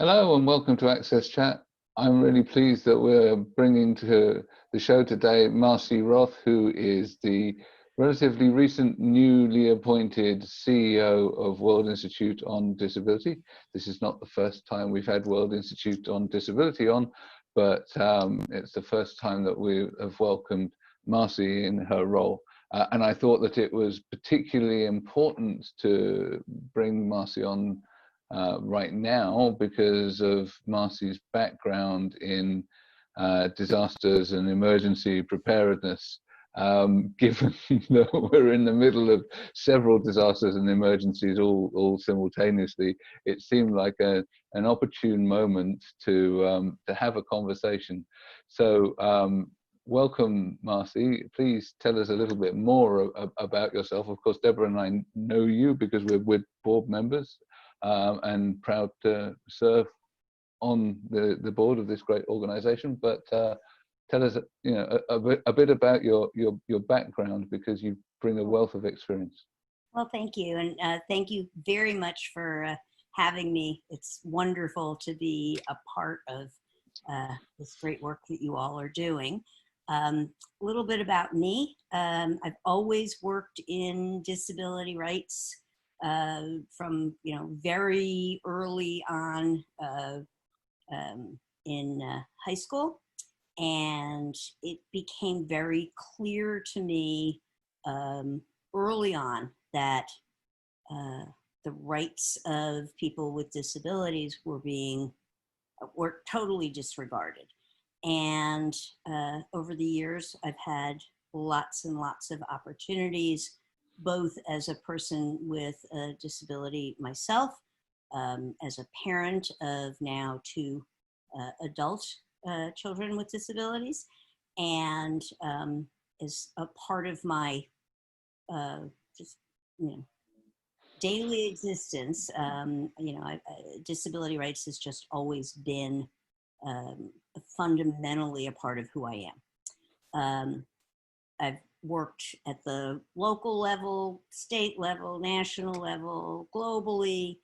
Hello and welcome to AXSChat. I'm really pleased that we're bringing to the show today Marcie Roth, who is the relatively recent newly appointed CEO of World Institute on Disability. This is not the first time we've had World Institute on Disability on, but it's the first time that we have welcomed Marcie in her role. And I thought that it was particularly important to bring Marcie on right now because of Marcie's background in disasters and emergency preparedness. Given that we're in the middle of several disasters and emergencies all simultaneously, it seemed like an opportune moment to have a conversation. So welcome, Marcie. Please tell us a little bit more about yourself. Of course, Debra and I know you because we're WID board members. And proud to serve on the board of this great organization. But tell us, a bit about your background, because you bring a wealth of experience. Well, thank you, and thank you very much for having me. It's wonderful to be a part of this great work that you all are doing. A little bit about me. I've always worked in disability rights. From very early on in high school, and it became very clear to me early on that the rights of people with disabilities were totally disregarded. And over the years, I've had lots and lots of opportunities, both as a person with a disability myself, as a parent of now two adult children with disabilities, and as a part of my daily existence. Disability rights has just always been fundamentally a part of who I am. I've worked at the local level, state level, national level, globally,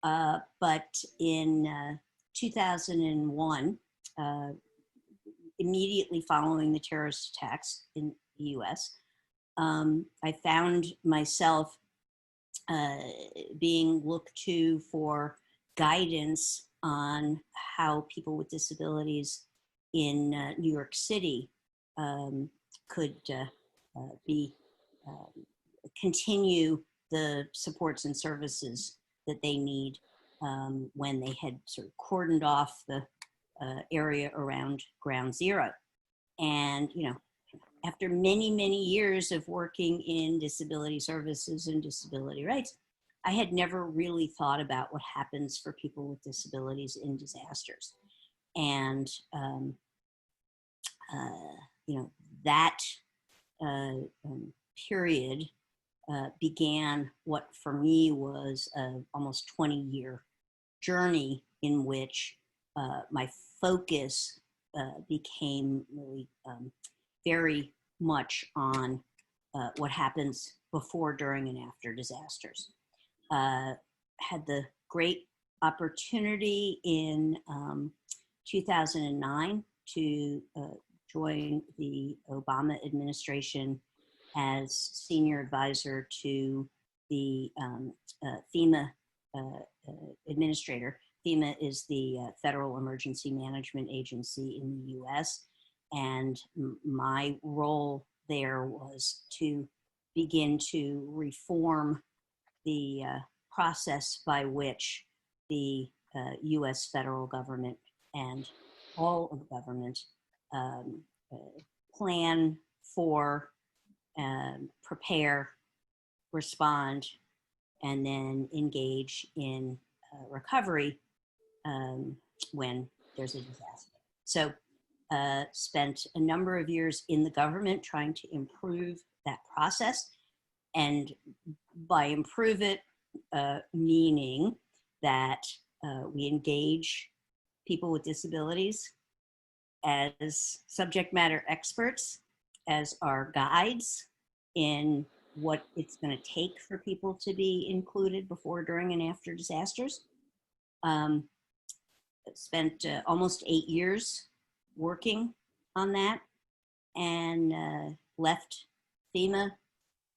but in 2001, immediately following the terrorist attacks in the US, I found myself being looked to for guidance on how people with disabilities in New York City could continue the supports and services that they need when they had sort of cordoned off the area around Ground Zero. And, after many, many years of working in disability services and disability rights, I had never really thought about what happens for people with disabilities in disasters. And, that period began what for me was an almost 20-year journey in which my focus became really very much on what happens before, during, and after disasters. Had the great opportunity in 2009 to join the Obama administration as senior advisor to the FEMA administrator. FEMA is the Federal Emergency Management Agency in the US, and my role there was to begin to reform the process by which the US federal government and all of the government plan for, prepare, respond, and then engage in recovery when there's a disaster. So spent a number of years in the government trying to improve that process. And by improve it, meaning that we engage people with disabilities as subject matter experts, as our guides in what it's going to take for people to be included before, during, and after disasters. spent almost 8 years working on that, and left FEMA,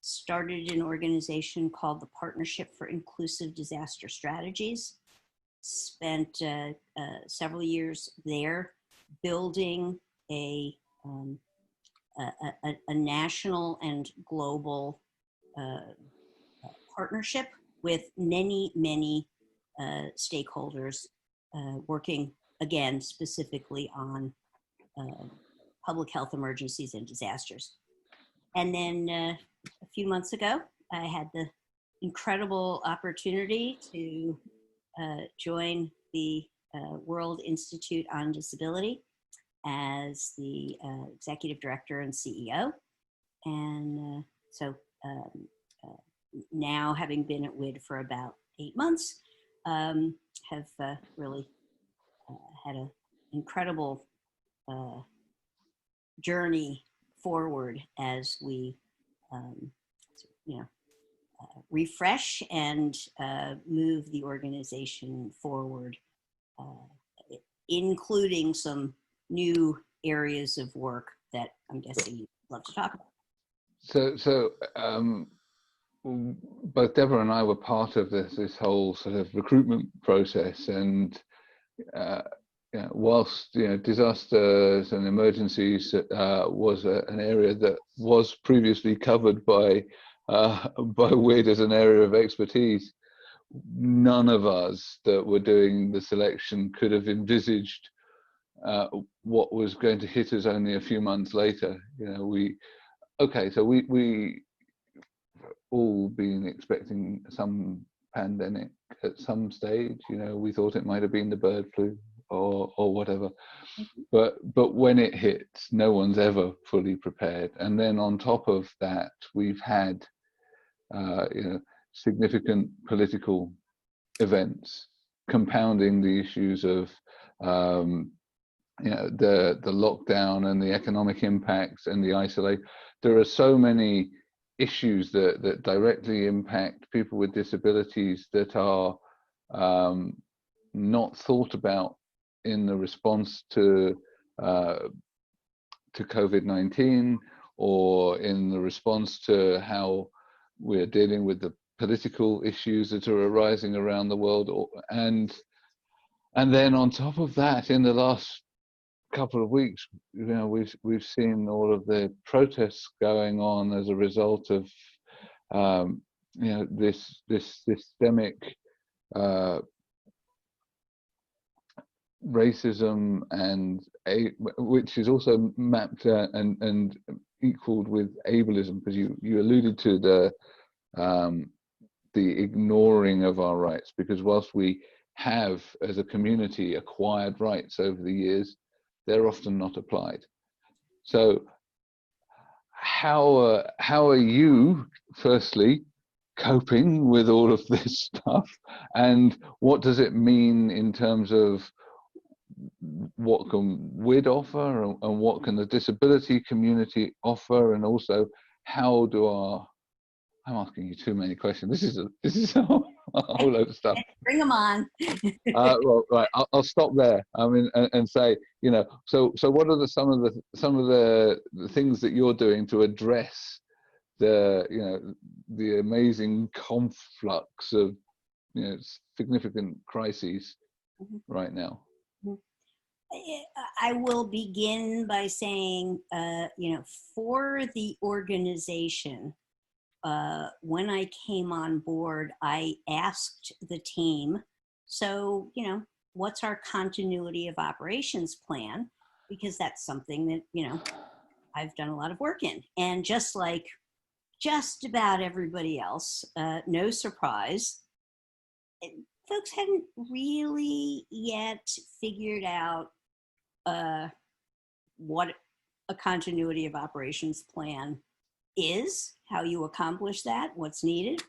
started an organization called the Partnership for Inclusive Disaster Strategies, spent several years there building a national and global partnership with many stakeholders, working again specifically on public health emergencies and disasters. And then a few months ago, I had the incredible opportunity to join the World Institute on Disability as the executive director and CEO. And now, having been at WID for about 8 months, have really had an incredible journey forward as we, refresh and move the organization forward, including some new areas of work that I'm guessing you'd love to talk about. So both Debra and I were part of this whole sort of recruitment process, and whilst disasters and emergencies was an area that was previously covered by WID as an area of expertise, none of us that were doing the selection could have envisaged what was going to hit us only a few months later. We all been expecting some pandemic at some stage. We thought it might have been the bird flu or whatever, but when it hits, no one's ever fully prepared. And then on top of that, we've had significant political events compounding the issues of the lockdown and the economic impacts and the isolation. There are so many issues that directly impact people with disabilities that are not thought about in the response to COVID-19, or in the response to how we're dealing with the political issues that are arising around the world. And then on top of that, in the last couple of weeks, we've seen all of the protests going on as a result of this systemic racism, and which is also mapped and equaled with ableism, because you alluded to the ignoring of our rights, because whilst we have as a community acquired rights over the years, they're often not applied. So how are you, firstly, coping with all of this stuff, and what does it mean in terms of what can WID offer, and what can the disability community offer, and also how do I'm asking you too many questions. This is a whole load of stuff. Bring them on. Well, right. I'll stop there. I mean, and say, so what are some of the things that you're doing to address the amazing conflux of significant crises right now? I will begin by saying, for the organization, when I came on board, I asked the team, so, what's our continuity of operations plan? Because that's something that, I've done a lot of work in. And just like just about everybody else, no surprise, folks hadn't really yet figured out what a continuity of operations plan is, how you accomplish that, what's needed.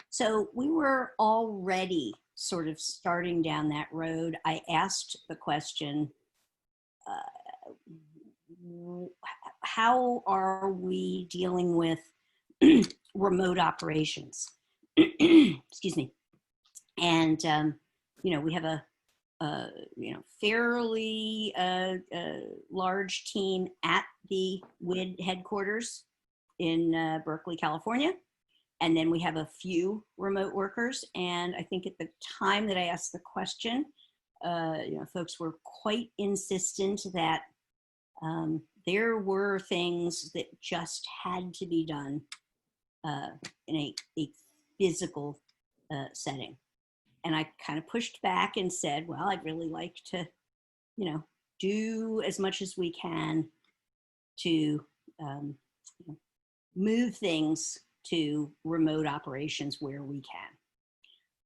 So we were already sort of starting down that road. I asked the question, how are we dealing with remote operations? Excuse me. And, we have a fairly large team at the WID headquarters in Berkeley, California. And then we have a few remote workers. And I think at the time that I asked the question, folks were quite insistent that there were things that just had to be done in a physical setting. And I kind of pushed back and said, well, I'd really like to, do as much as we can to move things to remote operations where we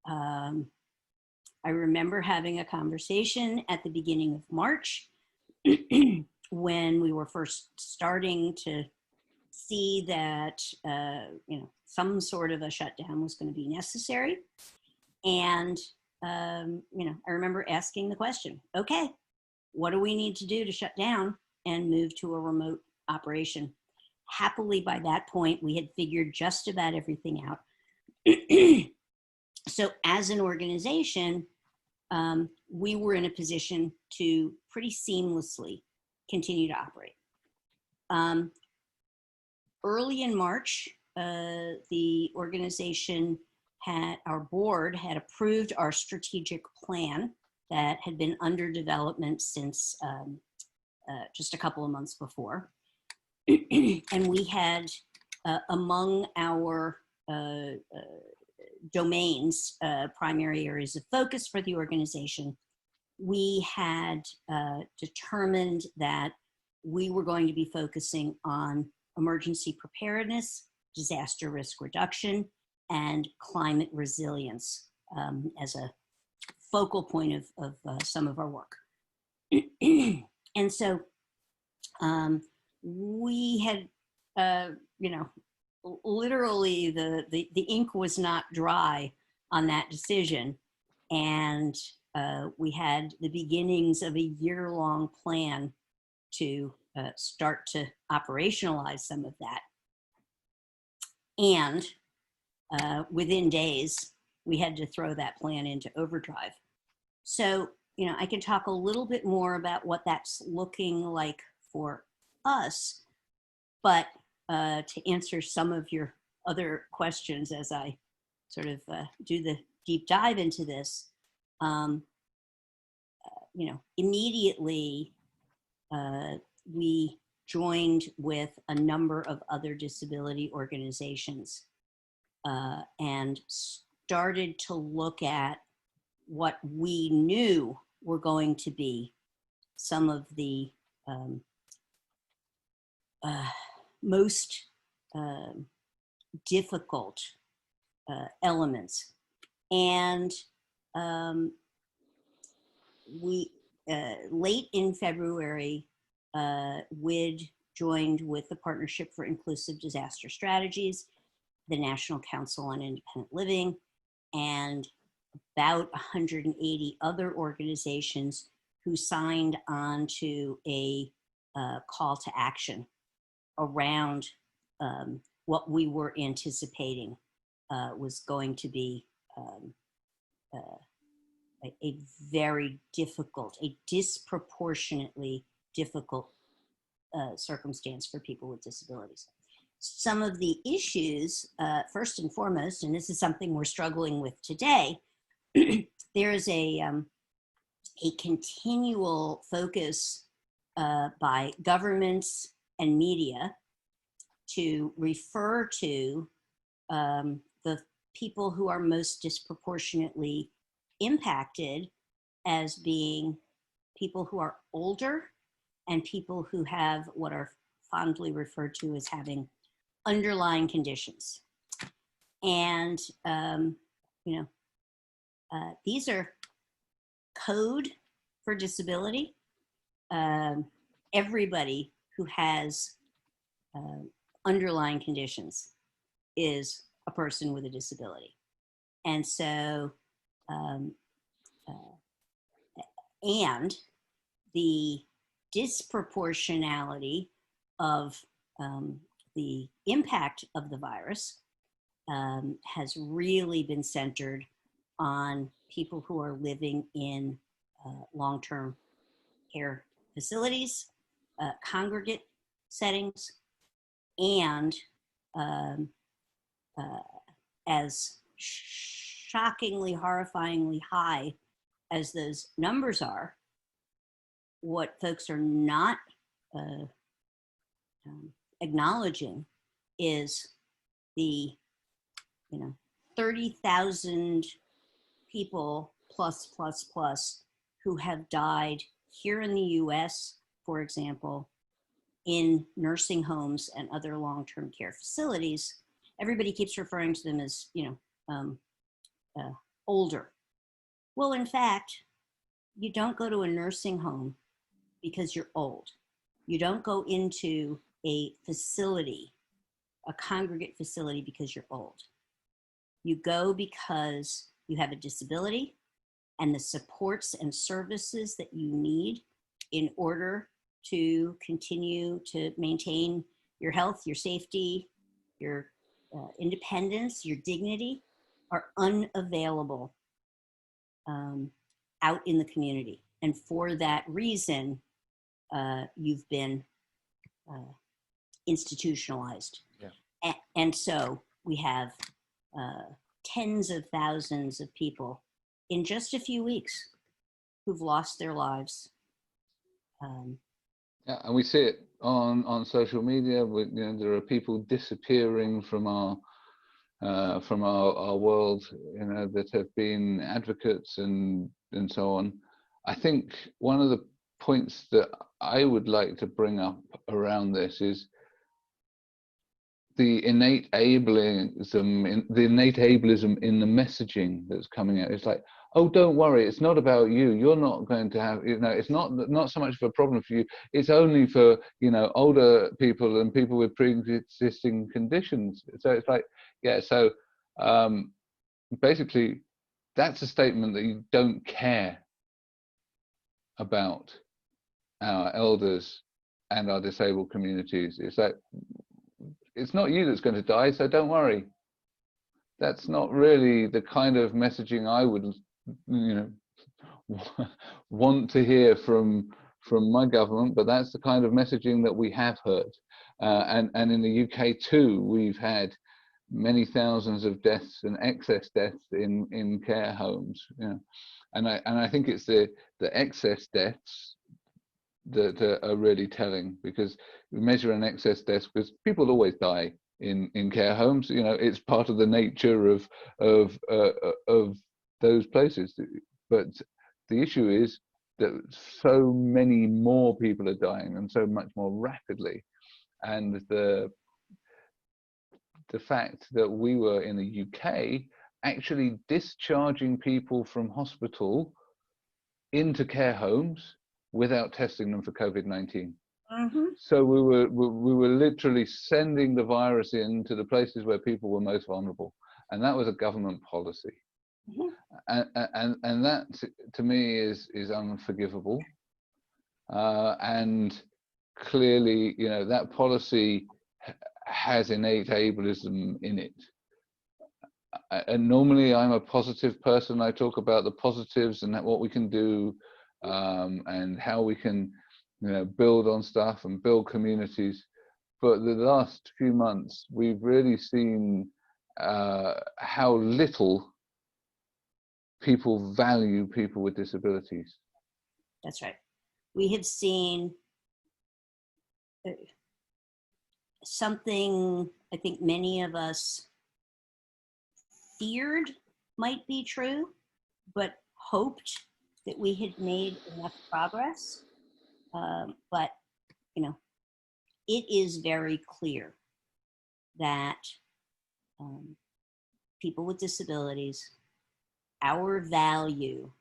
can. I remember having a conversation at the beginning of March when we were first starting to see that, some sort of a shutdown was going to be necessary. And, I remember asking the question, okay, what do we need to do to shut down and move to a remote operation? Happily, by that point, we had figured just about everything out. So as an organization, we were in a position to pretty seamlessly continue to operate. Early in March, the organization our board had approved our strategic plan that had been under development since just a couple of months before. And we had, among our domains, primary areas of focus for the organization, we had determined that we were going to be focusing on emergency preparedness, disaster risk reduction, and climate resilience as a focal point of some of our work. And so we had, literally the ink was not dry on that decision. And we had the beginnings of a year-long plan to start to operationalize some of that. And within days, we had to throw that plan into overdrive. So, I can talk a little bit more about what that's looking like for us, but to answer some of your other questions as I sort of do the deep dive into this, immediately we joined with a number of other disability organizations and started to look at what we knew were going to be some of the most difficult elements. And we, late in February, WID joined with the Partnership for Inclusive Disaster Strategies, the National Council on Independent Living, and about 180 other organizations who signed on to a call to action around what we were anticipating was going to be a very difficult, a disproportionately difficult circumstance for people with disabilities. Some of the issues, first and foremost, and this is something we're struggling with today, there is a continual focus by governments and media to refer to the people who are most disproportionately impacted as being people who are older and people who have what are fondly referred to as having underlying conditions. And, these are code for disability. Everybody who has underlying conditions is a person with a disability. And so, and the disproportionality of the impact of the virus has really been centered on people who are living in long-term care facilities, congregate settings, and um, as shockingly, horrifyingly high as those numbers are, what folks are not acknowledging is the 30,000 people plus who have died here in the US, for example, in nursing homes and other long-term care facilities. Everybody keeps referring to them as older. Well, in fact, you don't go to a nursing home because you're old. You don't go into a facility, a congregate facility, because you're old. You go because you have a disability and the supports and services that you need in order to continue to maintain your health, your safety, your independence, your dignity are unavailable out in the community. And for that reason, you've been institutionalized. Yeah. And so we have tens of thousands of people in just a few weeks who've lost their lives. Yeah, and we see it on social media. There are people disappearing from our world, that have been advocates and so on. I think one of the points that I would like to bring up around this is the innate ableism in the messaging that's coming out. It's like, oh, don't worry, it's not about you. You're not going to have, it's not so much of a problem for you. It's only for, older people and people with pre-existing conditions. So it's like, yeah, so basically that's a statement that you don't care about our elders and our disabled communities. It's like, it's not you that's going to die, so don't worry. That's not really the kind of messaging I would, want to hear from my government, but that's the kind of messaging that we have heard. And in the UK too, we've had many thousands of deaths and excess deaths in care homes. And I think it's the excess deaths that are really telling, because we measure an excess deaths because people always die in care homes. It's part of the nature of those places. But the issue is that so many more people are dying, and so much more rapidly. And the fact that we were in the UK actually discharging people from hospital into care homes without testing them for COVID-19. Mm-hmm. So we were literally sending the virus into the places where people were most vulnerable, and that was a government policy. Mm-hmm. And that to me is unforgivable. And clearly, that policy has innate ableism in it. And normally I'm a positive person. I talk about the positives and what we can do, and how we can build on stuff and build communities. But the last few months, we've really seen how little people value people with disabilities. That's right. We have seen something I think many of us feared might be true, but hoped that we had made enough progress. But, it is very clear that people with disabilities, our value,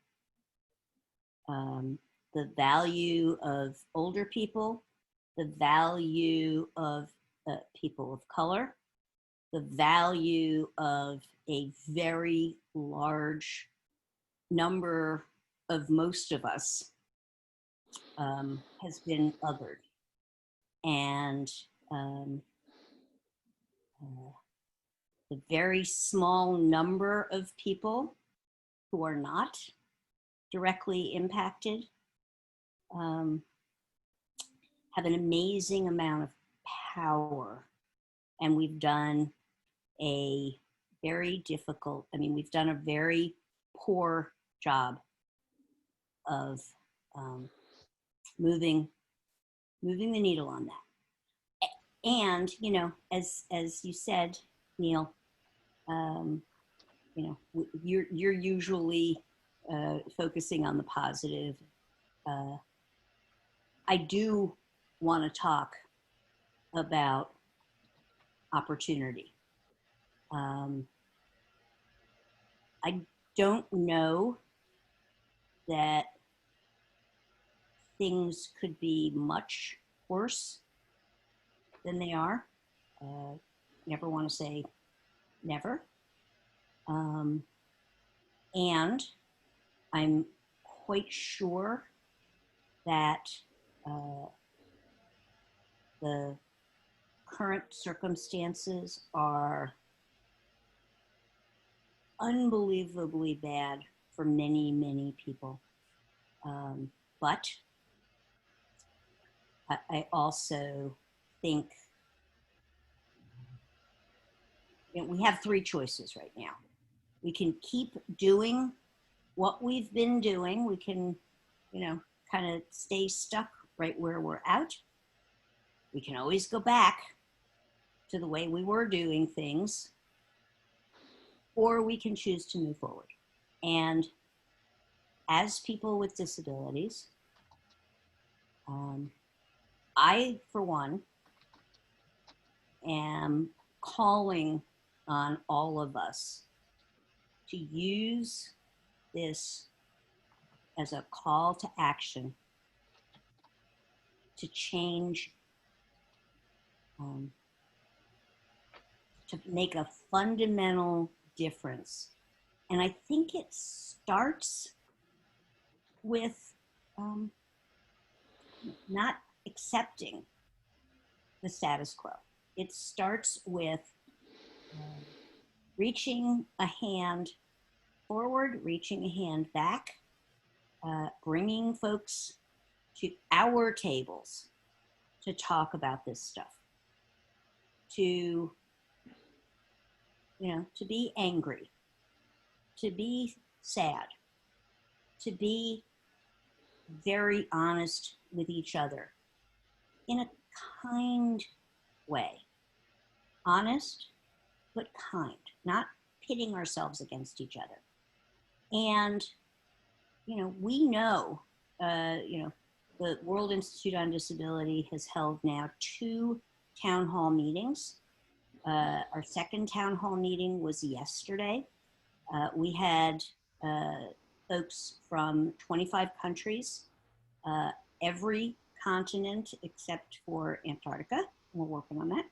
the value of older people, the value of people of color, the value of a very large number of most of us has been othered. And the very small number of people who are not directly impacted have an amazing amount of power. And we've done a very difficult, we've done a very poor job of moving the needle on that. And, as you said, Neil, you're usually focusing on the positive. I do want to talk about opportunity. I don't know that things could be much worse than they are. Never want to say never. And I'm quite sure that the current circumstances are unbelievably bad for many, many people. But I also think we have three choices right now. We can keep doing what we've been doing. We can, kind of stay stuck right where we're at. We can always go back to the way we were doing things, or we can choose to move forward. And as people with disabilities, I, for one, am calling on all of us to use this as a call to action to change, to make a fundamental difference. And I think it starts with not accepting the status quo. It starts with reaching a hand forward, reaching a hand back, bringing folks to our tables to talk about this stuff, to be angry, to be sad, to be very honest with each other in a kind way. Honest, but kind, not pitting ourselves against each other. And, we know, the World Institute on Disability has held now 2 town hall meetings. Our second town hall meeting was yesterday. We had folks from 25 countries, every continent except for Antarctica. We're working on that.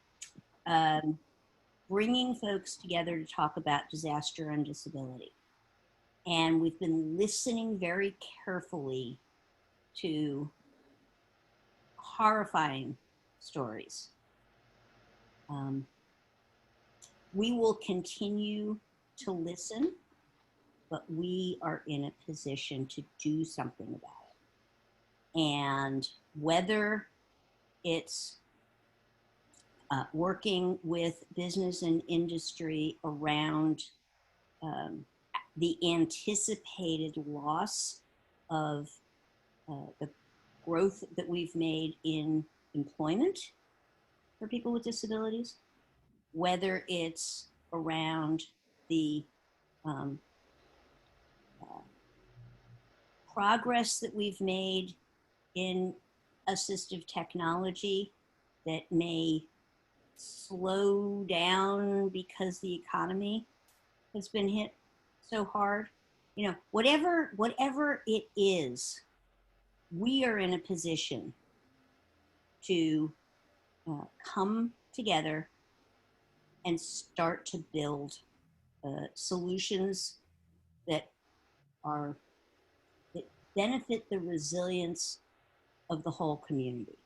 Bringing folks together to talk about disaster and disability. And we've been listening very carefully to horrifying stories. We will continue to listen, but we are in a position to do something about it. And whether it's working with business and industry around the anticipated loss of the growth that we've made in employment for people with disabilities, whether it's around the progress that we've made in assistive technology that may slow down because the economy has been hit so hard. Whatever it is, we are in a position to come together and start to build solutions that benefit the resilience of the whole community.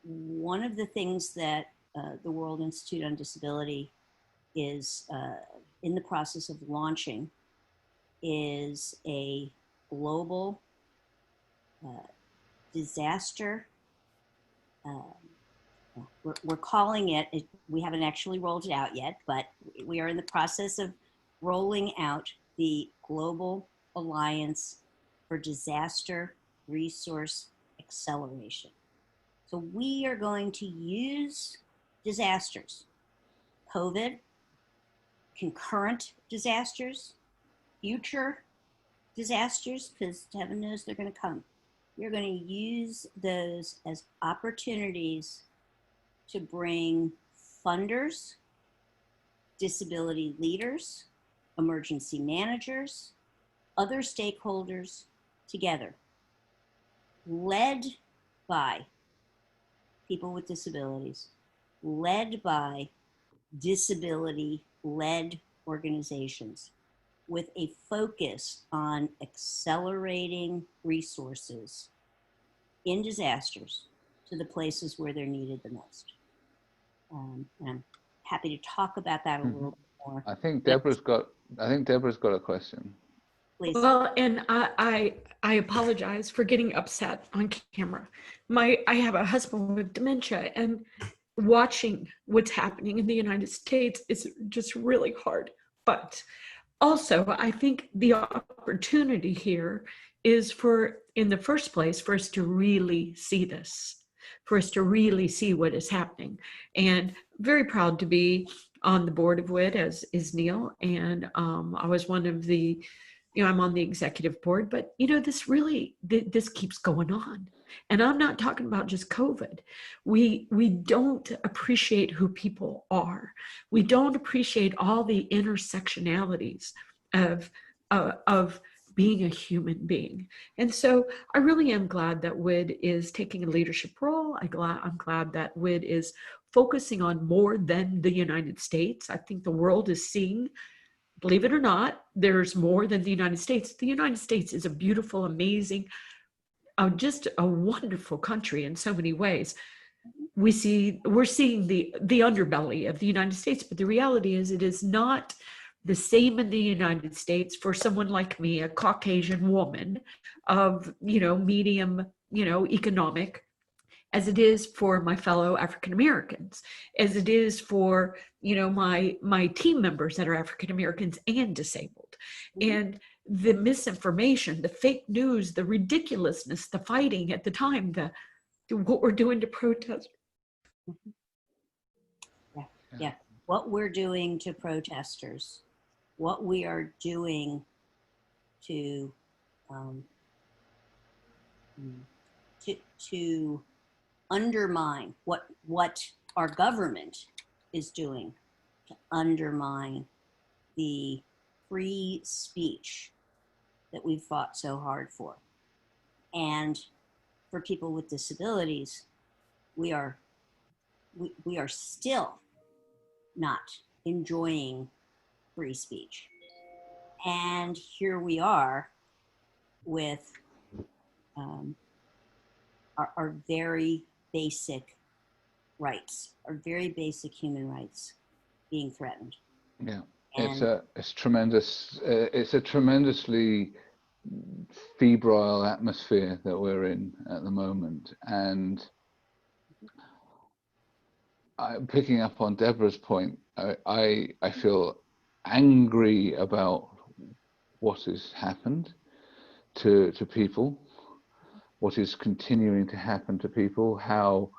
One of the things that the World Institute on Disability is in the process of launching is a global disaster. We're calling it, we haven't actually rolled it out yet, but we are in the process of rolling out the Global Alliance for Disaster Resource Acceleration. So we are going to use disasters, COVID, concurrent disasters, future disasters, because heaven knows they're going to come. You're going to use those as opportunities to bring funders, disability leaders, emergency managers, other stakeholders together, led by people with disabilities, led by disability-led organizations, with a focus on accelerating resources in disasters to the places where they're needed the most. And I'm happy to talk about that a little bit more. I think Debra's got a question. Please. Well, and I apologize for getting upset on camera. I have a husband with dementia, and watching what's happening in the United States is just really hard. But also, I think the opportunity here is for, in the first place, for us to really see this, for us to really see what is happening. And very proud to be on the board of WID, as is Neil. And I was one of the, I'm on the executive board, but this really, this keeps going on. And I'm not talking about just COVID. We don't appreciate who people are. We don't appreciate all the intersectionalities of being a human being. And so I really am glad that WID is taking a leadership role. I'm glad that WID is focusing on more than the United States. I think the world is seeing, believe it or not, there's more than the United States. The United States is a beautiful, amazing, just a wonderful country in so many ways. We're seeing the underbelly of the United States, but the reality is it is not the same in the United States for someone like me, a Caucasian woman of, medium, economic, as it is for my fellow African Americans, as it is for, my team members that are African Americans and disabled. And the misinformation, the fake news, the ridiculousness, the fighting at the time, what we're doing to protest. Yeah. What we're doing to protesters, what we are doing to undermine what our government is doing to undermine the free speech that we've fought so hard for. And for people with disabilities, we are still not enjoying free speech. And here we are with our very basic rights, our very basic human rights being threatened. Yeah, and it's tremendous. It's a tremendously febrile atmosphere that we're in at the moment, and picking up on Debra's point, I feel angry about what has happened to people, what is continuing to happen to people, how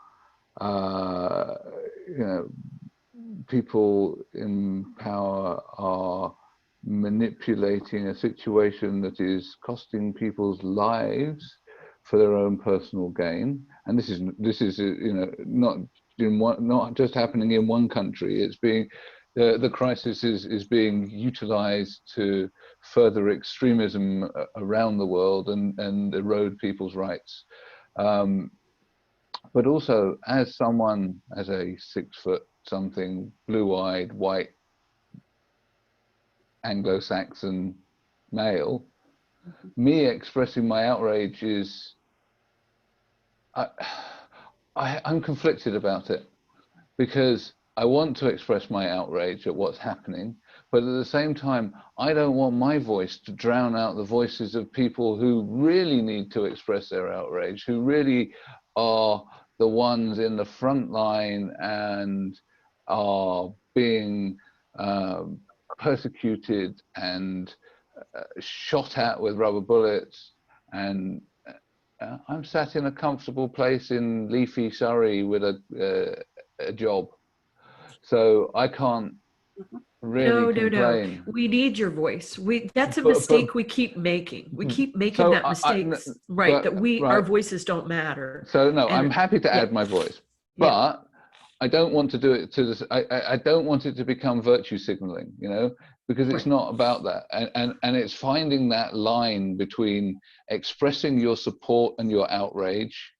people in power are manipulating a situation that is costing people's lives for their own personal gain. And this is not just happening in one country. It's being the crisis is being utilized to further extremism around the world and erode people's rights. But also, as a 6-foot-something, blue-eyed, white, Anglo-Saxon male, me expressing my outrage is, I'm conflicted about it, because I want to express my outrage at what's happening, But at the same time, I don't want my voice to drown out the voices of people who really need to express their outrage, who really are the ones in the front line and are being persecuted and shot at with rubber bullets. And I'm sat in a comfortable place in leafy Surrey with a job, so I can't really complain. No. We need your voice. That's a mistake we keep making. We keep making so that mistake, right? That our voices don't matter. So no, I'm happy to add my voice, but I don't want to do it to this. I don't want it to become virtue signaling, you know, because it's not about that. And it's finding that line between expressing your support and your outrage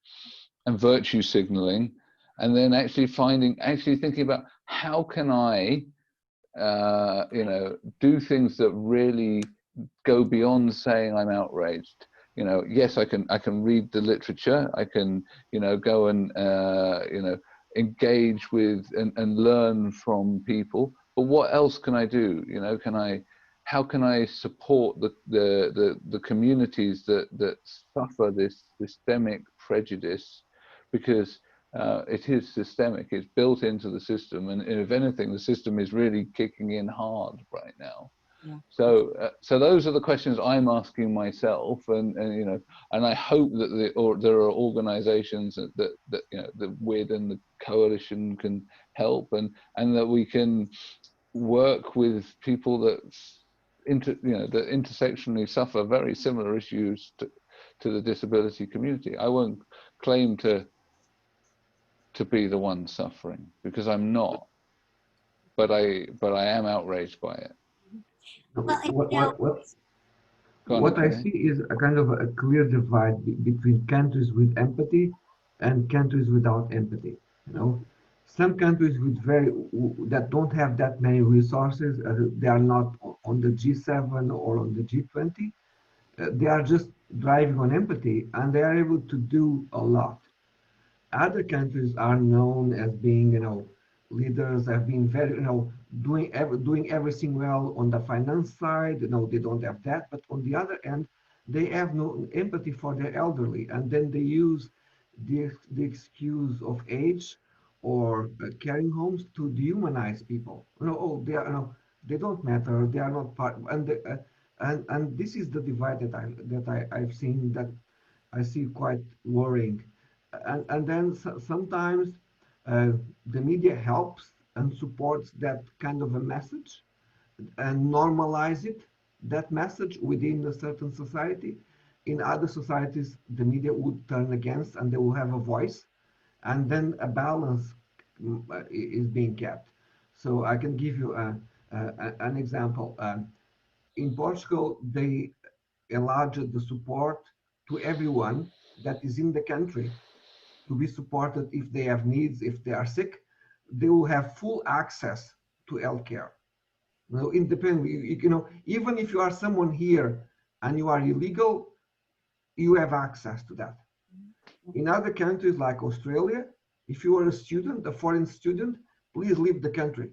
and virtue signaling, and then actually thinking about how can I, you know, do things that really go beyond saying I'm outraged. You know, yes, I can read the literature. I can, you know, go and, you know, engage with and learn from people. But what else can I do? You know, how can I support the communities that suffer this systemic prejudice, because it is systemic. It's built into the system, and if anything, the system is really kicking in hard right now. Yeah. So those are the questions I'm asking myself, and you know, and I hope that there are organisations that you know, the WID and the coalition can help, and that we can work with people that that intersectionally suffer very similar issues to the disability community. I won't claim to be the one suffering, because I'm not, but I am outraged by it. What I see is a kind of a clear divide between countries with empathy and countries without empathy. You know, some countries with that don't have that many resources, they are not on the G7 or on the G20. They are just driving on empathy, and they are able to do a lot. Other countries are known as being, you know, leaders, have been very, you know, doing everything well on the finance side. You know, they don't have that, but on the other end, they have no empathy for their elderly, and then they use the excuse of age or caring homes to dehumanize people. You know, oh, they are, you know, they don't matter, they are not part, and this is the divide that I've seen, that I see quite worrying. And then sometimes the media helps and supports that kind of a message and normalize that message within a certain society. In other societies, the media would turn against, and they will have a voice, and then a balance is being kept. So I can give you an example. In Portugal, they enlarged the support to everyone that is in the country to be supported if they have needs, if they are sick. They will have full access to healthcare. You know, independently, you know, even if you are someone here and you are illegal, you have access to that. In other countries like Australia, if you are a student, a foreign student, please leave the country.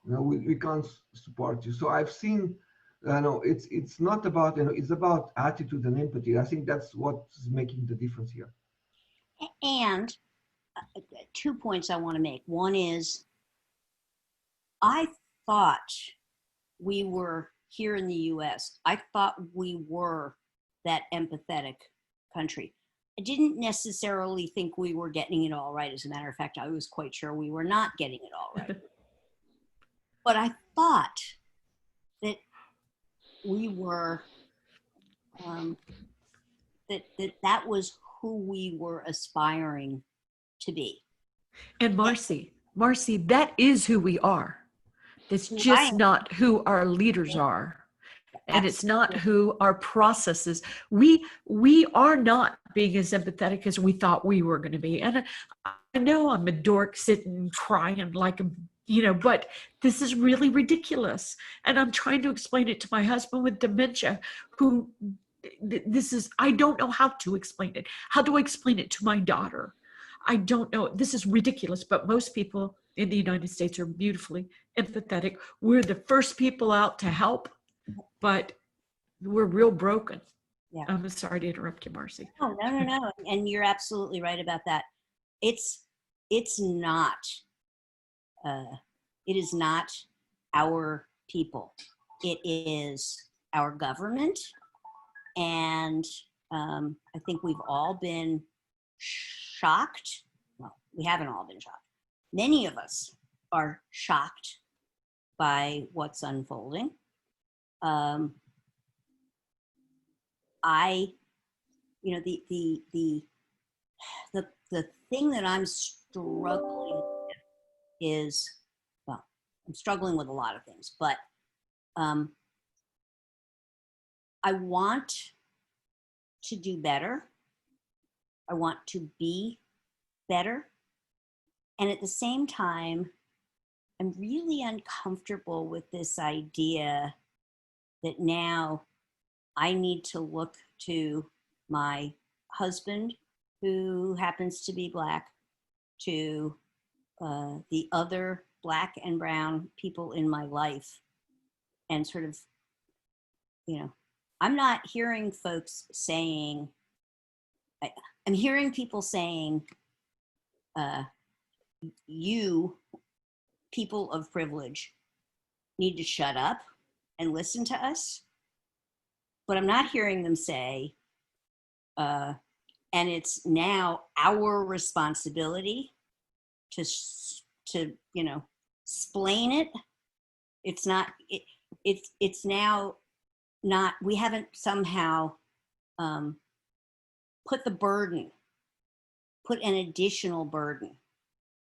You know, we can't support you. So I've seen, no, it's not about, you know, it's about attitude and empathy. I think that's what's making the difference here. And 2 points I want to make. One is, I thought we were here in the US, I thought we were that empathetic country. I didn't necessarily think we were getting it all right. As a matter of fact, I was quite sure we were not getting it all right. But I thought that we were, that was who we were aspiring to be. And Marcie, that is who we are. It's just not who our leaders are. And it's not who our processes. We are not being as empathetic as we thought we were going to be. And I know I'm a dork sitting crying like a, you know, but this is really ridiculous. And I'm trying to explain it to my husband with dementia, who I don't know how to explain it. How do I explain it to my daughter? I don't know, this is ridiculous, but most people in the United States are beautifully empathetic. We're the first people out to help, but we're real broken. Yeah. I'm sorry to interrupt you, Marcie. No. And you're absolutely right about that. It's not, it is not our people. It is our government. And I think we've all been shocked. Well, we haven't all been shocked. Many of us are shocked by what's unfolding. The thing that I'm struggling with is, well, I'm struggling with a lot of things, but I want to do better. I want to be better. And at the same time, I'm really uncomfortable with this idea that now I need to look to my husband, who happens to be Black, to the other Black and brown people in my life, and sort of, I'm not hearing folks saying, I'm hearing people saying, you people of privilege need to shut up and listen to us. But I'm not hearing them say, and it's now our responsibility to explain it. It's not, it's now not, we haven't somehow put an additional burden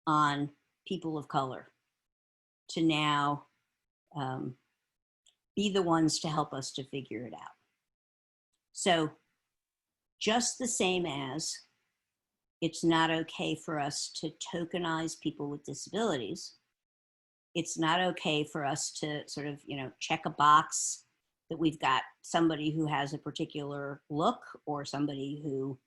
on people of color to now be the ones to help us to figure it out. So just the same as it's not okay for us to tokenize people with disabilities, it's not okay for us to sort of, check a box that we've got somebody who has a particular look or somebody who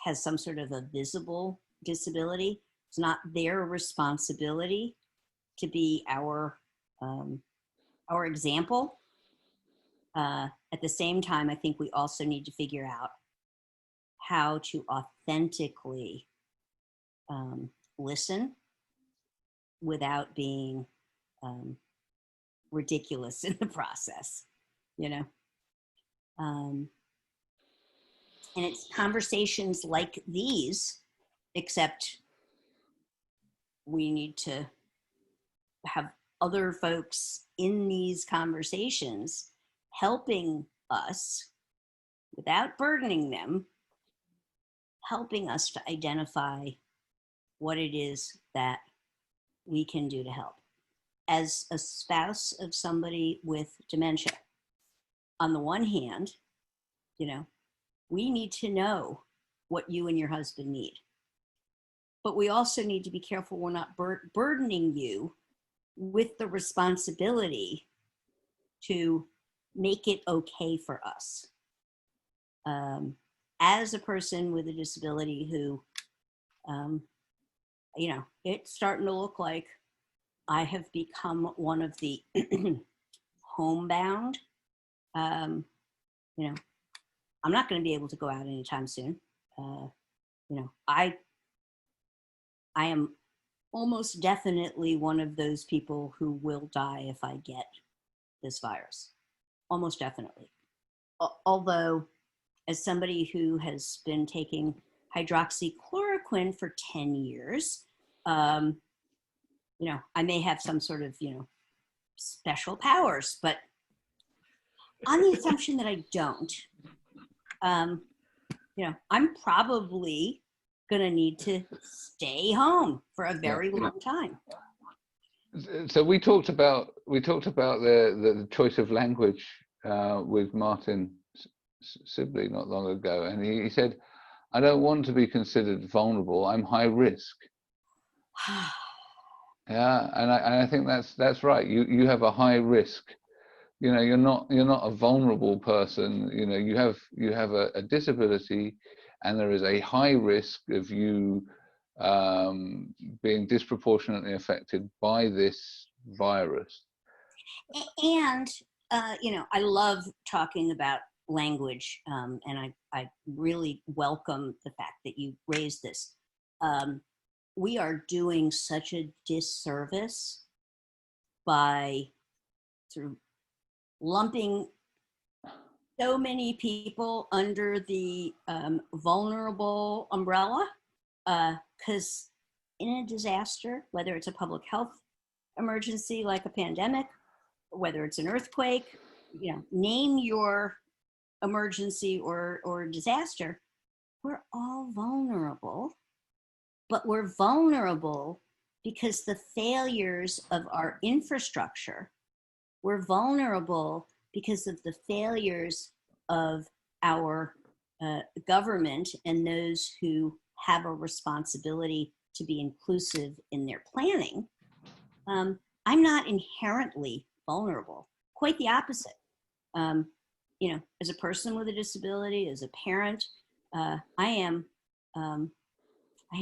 has some sort of a visible disability. It's not their responsibility to be our example. At the same time, I think we also need to figure out how to authentically listen without being ridiculous in the process, and it's conversations like these, except we need to have other folks in these conversations helping us without burdening them, helping us to identify what it is that we can do to help. As a spouse of somebody with dementia, on the one hand, we need to know what you and your husband need. But we also need to be careful we're not burdening you with the responsibility to make it okay for us. As a person with a disability who, it's starting to look like I have become one of the homebound. I'm not going to be able to go out anytime soon. I am almost definitely one of those people who will die if I get this virus. Almost definitely. Although, as somebody who has been taking hydroxychloroquine for 10 years, I may have some sort of, special powers, but on the assumption that I don't, I'm probably going to need to stay home for a very long time. So we talked about the choice of language with Martin Sibley not long ago, and he said, "I don't want to be considered vulnerable. I'm high risk." Yeah, and I think that's right. You have a high risk. You're not a vulnerable person. You have a disability, and there is a high risk of you being disproportionately affected by this virus. And, you know, I love talking about language, and I really welcome the fact that you raised this. We are doing such a disservice by sort of lumping so many people under the vulnerable umbrella, because in a disaster, whether it's a public health emergency like a pandemic, whether it's an earthquake, you know, name your emergency or disaster, we're all vulnerable, but we're vulnerable because the failures of our infrastructure, we're vulnerable because of the failures of our government and those who have a responsibility to be inclusive in their planning. I'm not inherently vulnerable, quite the opposite. You know, as a person with a disability, as a parent, I am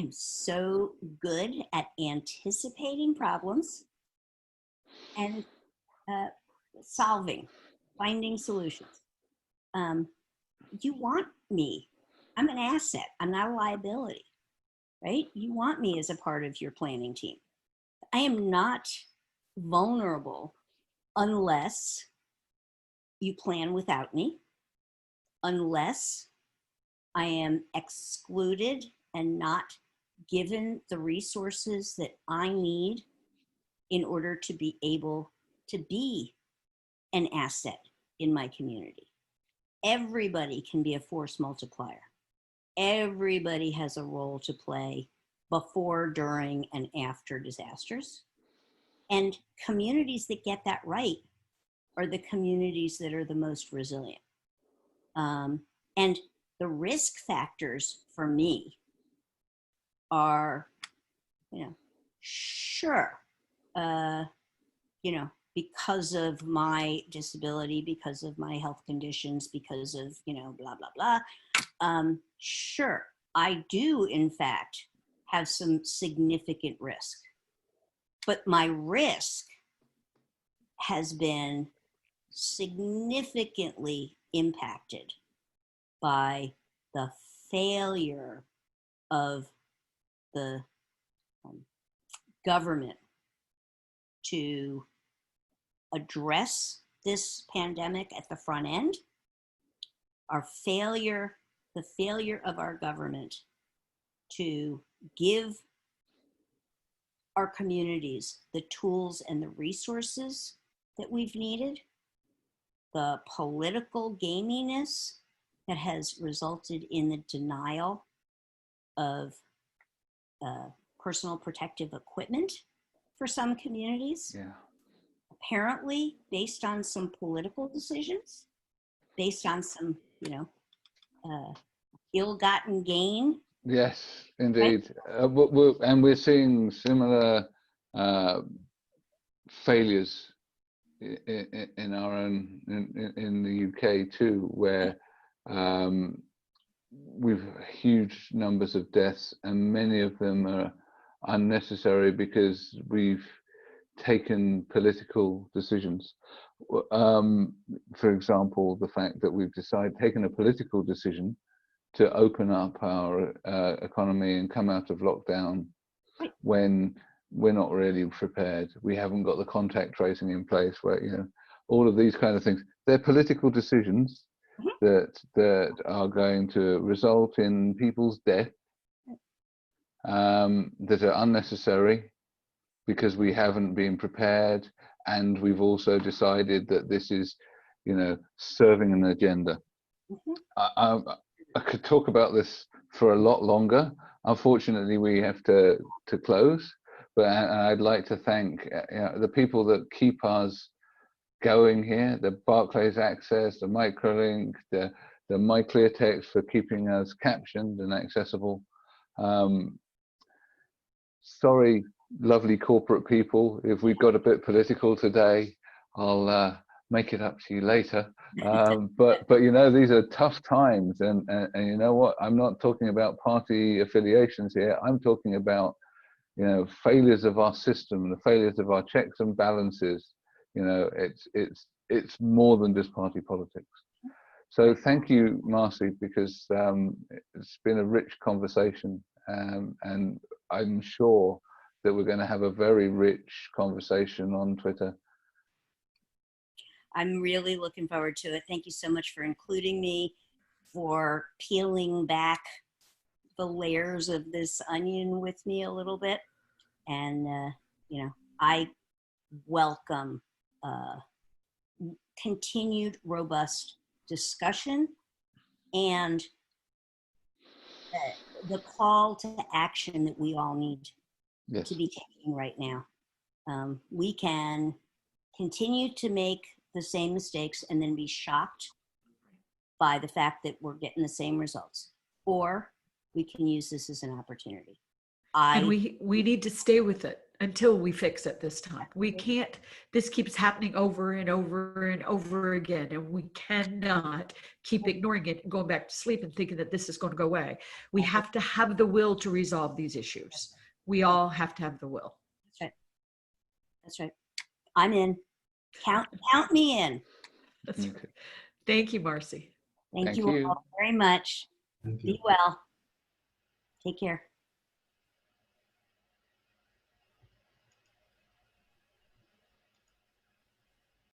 so good at anticipating problems and finding solutions. You want me. I'm an asset. I'm not a liability, right? You want me as a part of your planning team. I am not vulnerable unless you plan without me, unless I am excluded and not given the resources that I need in order to be able to be an asset in my community. Everybody can be a force multiplier. Everybody has a role to play before, during, and after disasters. And communities that get that right are the communities that are the most resilient. And the risk factors for me are, you know, sure, you know, because of my disability, because of my health conditions, because of, you know, blah, blah, blah. Sure, I do, in fact, have some significant risk. But my risk has been significantly impacted by the failure of the government to address this pandemic at the front end, the failure of our government to give our communities the tools and the resources that we've needed, the political gaminess that has resulted in the denial of personal protective equipment for some communities. Yeah. Apparently based on some political decisions, based on some, you know, ill-gotten gain. Yes, indeed. Right? And we're seeing similar failures in our own, in the UK too, where we've huge numbers of deaths, and many of them are unnecessary because we've taken political decisions. For example, the fact that we've taken a political decision to open up our economy and come out of lockdown when we're not really prepared. We haven't got the contact tracing in place, where, you know, all of these kind of things. They're political decisions that are going to result in people's death, that are unnecessary because we haven't been prepared, and we've also decided that this is, you know, serving an agenda. I could talk about this for a lot longer. Unfortunately, we have to close, but I'd like to thank, you know, the people that keep us going here, the Barclays Access, the Microlink, the MyClearText for keeping us captioned and accessible. Sorry, lovely corporate people, if we got a bit political today. I'll make it up to you later. But you know, these are tough times, and you know what? I'm not talking about party affiliations here. I'm talking about, you know, failures of our system, the failures of our checks and balances. You know, it's more than just party politics. So thank you, Marcie, because it's been a rich conversation, and I'm sure that we're going to have a very rich conversation on Twitter. I'm really looking forward to it. Thank you so much for including me, for peeling back the layers of this onion with me a little bit. And, you know, I welcome continued robust discussion and the call to action that we all need Yes. to be taking right now. We can continue to make the same mistakes and then be shocked by the fact that we're getting the same results, or we can use this as an opportunity. And we need to stay with it until we fix it this time. We can't, this keeps happening over and over and over again, and we cannot keep ignoring it and going back to sleep and thinking that this is going to go away. We have to have the will to resolve these issues. We all have to have the will. That's right. That's right. I'm in. Count me in. That's right. Thank you, Marcie. Thank you all very much. Be well. Take care.